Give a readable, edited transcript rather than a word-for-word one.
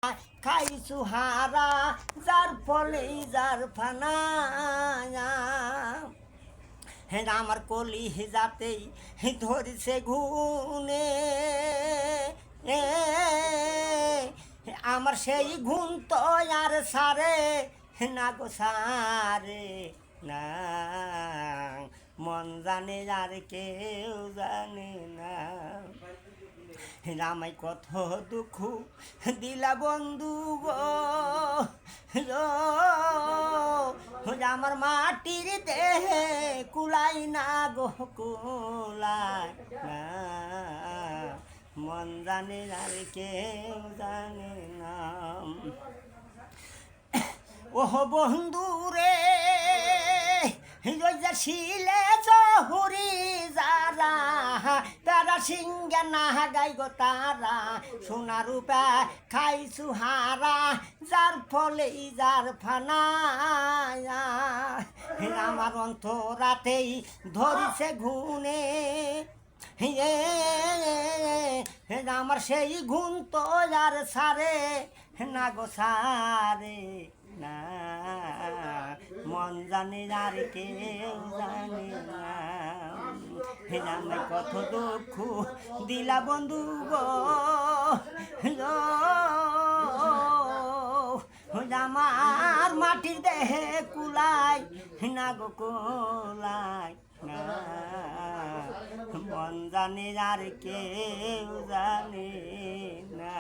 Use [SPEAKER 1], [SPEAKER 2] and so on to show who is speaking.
[SPEAKER 1] খাইছু হারা যার ফলে যার ফানা হ্যাঁ আমার কলি যাতেই ধরিছে ঘুনে আমার সেই ঘুম তো আর সারে না গো সারে না মন জানে আর কেউ জানে না রামাই কত দুঃখ দিলা বন্ধু গো আমার মাটির দেহে কুলাই না গো কুলাই না মন জানে আর কেউ জানে না ওহ বন্ধু রে শিলে জহুরি যারা তারা সিংহে না গাই গো তারা সোনা রূপা খাইছু হারা যার ফলে যার ফানা আমার অন্তরাতেই ধরিছে ঘুনে আমার সেই ঘুম তো আর সারে না গো সারে না মন জানে আর কেউ জানে না আমায় কত দুঃখ দিলা বন্ধু গো আমার মাটির দেহে কুলাই না গো কুলাই না মন জানে আর কেউ জানে না